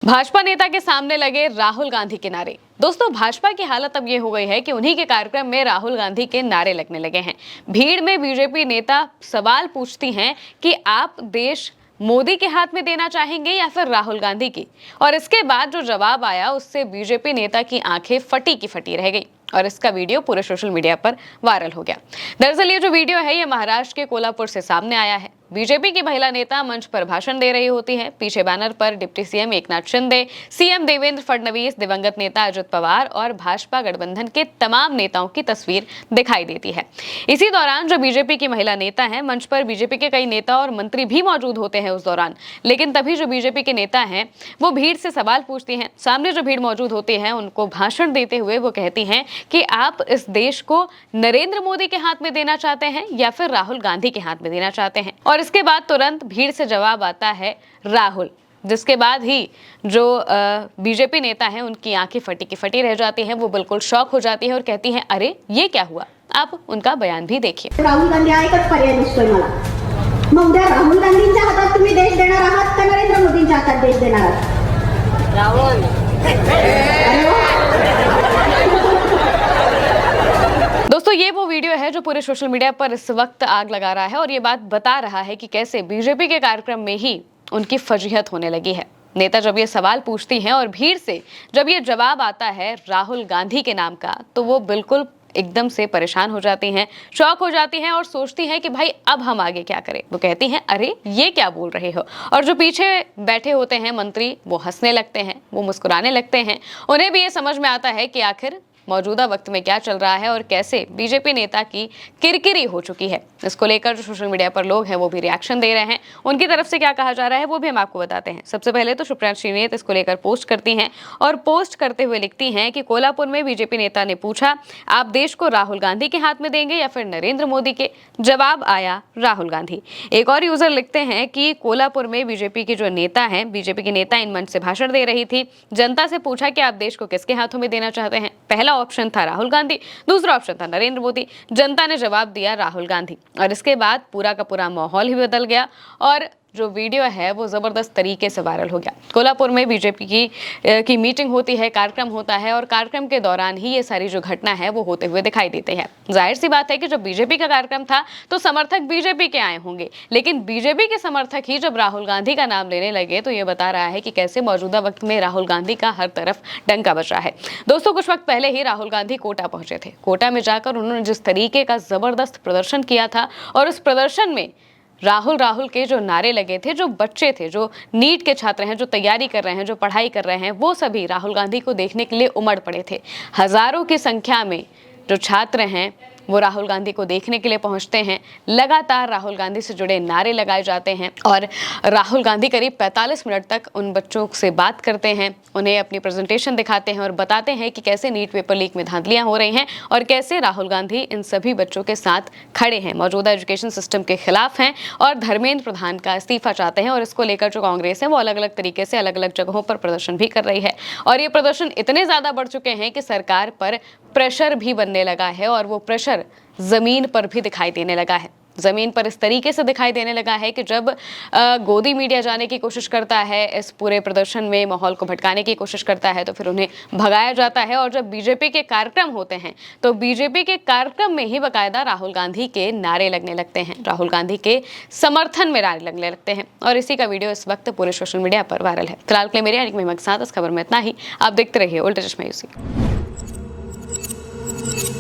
भाजपा नेता के सामने लगे राहुल गांधी के नारे। दोस्तों, भाजपा की हालत अब ये हो गई है कि उन्हीं के कार्यक्रम में राहुल गांधी के नारे लगने लगे हैं। भीड़ में बीजेपी नेता सवाल पूछती हैं कि आप देश मोदी के हाथ में देना चाहेंगे या फिर राहुल गांधी की, और इसके बाद जो जवाब आया उससे बीजेपी नेता की आंखें फटी की फटी रह गई और इसका वीडियो पूरे सोशल मीडिया पर वायरल हो गया। दरअसल ये जो वीडियो है ये महाराष्ट्र के कोल्हापुर से सामने आया है। बीजेपी की महिला नेता मंच पर भाषण दे रही होती है। पीछे बैनर पर deputy CM Eknath Shinde, CM Devendra Fadnavis, दिवंगत नेता अजित पवार और भाजपा गठबंधन के तमाम नेताओं की तस्वीर दिखाई देती है। इसी दौरान जो बीजेपी की महिला नेता है, मंच पर बीजेपी के कई नेता और मंत्री भी मौजूद होते हैं उस दौरान, लेकिन तभी जो बीजेपी के नेता हैं वो भीड़ से सवाल पूछती हैं। सामने जो भीड़ मौजूद होती है उनको भाषण देते हुए वो कहती हैं कि आप इस देश को नरेंद्र मोदी के हाथ में देना चाहते हैं या फिर राहुल गांधी के हाथ में देना चाहते हैं। और इसके बाद तुरंत भीड़ से जवाब आता है राहुल, जिसके बाद ही जो बीजेपी नेता हैं उनकी आंखें फटी की फटी रह जाती हैं। वो बिल्कुल शॉक हो जाती है और कहती हैं, अरे ये क्या हुआ। आप उनका बयान भी देखिए। राहुल गांधी हा एकच पर्याय दिसतोय मला। मग उद्या राहुल गांधींच्या हातात तुम्ही देश देणार आहात का नरेंद्र मोदींच्या हातात देश देणार आहात? राहुल। दोस्तों, ये वो वीडियो है जो पूरे सोशल मीडिया पर इस वक्त आग लगा रहा है और ये बात बता रहा है कि कैसे बीजेपी के कार्यक्रम में ही उनकी फजीहत होने लगी है। नेता जब ये सवाल पूछती हैं और भीड़ से जब ये जवाब आता है राहुल गांधी के नाम का, तो वो बिल्कुल एकदम से परेशान हो जाती हैं, शॉक हो जाती हैं और सोचती हैं कि भाई अब हम आगे क्या करें। वो कहती हैं, अरे ये क्या बोल रहे हो। और जो पीछे बैठे होते हैं मंत्री वो हंसने लगते हैं, वो मुस्कुराने लगते हैं। उन्हें भी ये समझ में आता है कि आखिर मौजूदा वक्त में क्या चल रहा है और कैसे बीजेपी नेता की किरकिरी हो चुकी है। इसको लेकर जो सोशल मीडिया पर लोग हैं वो भी रिएक्शन दे रहे हैं। उनकी तरफ से क्या कहा जा रहा है वो भी हम आपको बताते हैं। सबसे पहले तो सुप्रियांशी नेत इसको लेकर पोस्ट करती हैं और पोस्ट करते हुए लिखती हैं कि कोल्हापुर में बीजेपी नेता ने पूछा, आप देश को राहुल गांधी के हाथ में देंगे या फिर नरेंद्र मोदी के? जवाब आया राहुल गांधी। एक और यूजर लिखते हैं कि कोल्हापुर में बीजेपी की जो नेता है, बीजेपी की नेता इन मंच से भाषण दे रही थी। जनता से पूछा कि आप देश को किसके हाथों में देना चाहते हैं? पहला ऑप्शन था राहुल गांधी, दूसरा ऑप्शन था नरेंद्र मोदी। जनता ने जवाब दिया राहुल गांधी और इसके बाद पूरा का पूरा माहौल ही बदल गया और जो वीडियो है वो जबरदस्त तरीके से वायरल हो गया। कोल्हापुर में बीजेपी की मीटिंग होती है, कार्यक्रम होता है और कार्यक्रम के दौरान ही ये सारी जो घटना है वो होते हुए दिखाई देते हैं। जाहिर सी बात है कि जब बीजेपी का कार्यक्रम था तो समर्थक बीजेपी के आए होंगे, लेकिन बीजेपी के समर्थक ही जब राहुल गांधी का नाम लेने लगे तो ये बता रहा है कि कैसे मौजूदा वक्त में राहुल गांधी का हर तरफ डंका बज रहा है। दोस्तों, कुछ वक्त पहले ही राहुल गांधी कोटा पहुंचे थे। कोटा में जाकर उन्होंने जिस तरीके का जबरदस्त प्रदर्शन किया था और उस प्रदर्शन में राहुल के जो नारे लगे थे, जो बच्चे थे, जो नीट के छात्र हैं, जो तैयारी कर रहे हैं, जो पढ़ाई कर रहे हैं, वो सभी राहुल गांधी को देखने के लिए उमड़ पड़े थे। हजारों की संख्या में जो छात्र हैं वो राहुल गांधी को देखने के लिए पहुंचते हैं। लगातार राहुल गांधी से जुड़े नारे लगाए जाते हैं और राहुल गांधी करीब 45 मिनट तक उन बच्चों से बात करते हैं, उन्हें अपनी प्रेजेंटेशन दिखाते हैं और बताते हैं कि कैसे नीट पेपर लीक में धांधलियां हो रही हैं और कैसे राहुल गांधी इन सभी बच्चों के साथ खड़े हैं, मौजूदा एजुकेशन सिस्टम के खिलाफ हैं और धर्मेंद्र प्रधान का इस्तीफा चाहते हैं। और इसको लेकर जो कांग्रेस है वो अलग अलग तरीके से अलग अलग जगहों पर प्रदर्शन भी कर रही है और ये प्रदर्शन इतने ज्यादा बढ़ चुके हैं कि सरकार पर प्रेशर भी बनने लगा है और वो प्रेशर जमीन पर भी दिखाई देने लगा है। जमीन पर इस तरीके से दिखाई देने लगा है कि जब गोदी मीडिया जाने की कोशिश करता है, इस पूरे प्रदर्शन में माहौल को भटकाने की कोशिश करता है, तो फिर उन्हें भगाया जाता है। और जब बीजेपी के कार्यक्रम होते हैं तो बीजेपी के कार्यक्रम में ही बाकायदा राहुल गांधी के नारे लगने लगते हैं, राहुल गांधी के समर्थन में नारे लगने लगते हैं और इसी का वीडियो इस वक्त पूरे सोशल मीडिया पर वायरल है। फिलहाल के लिए मेरे यानी के साथ इस खबर में इतना ही। आप देखते रहिए उल्टा चश्मा यूसी।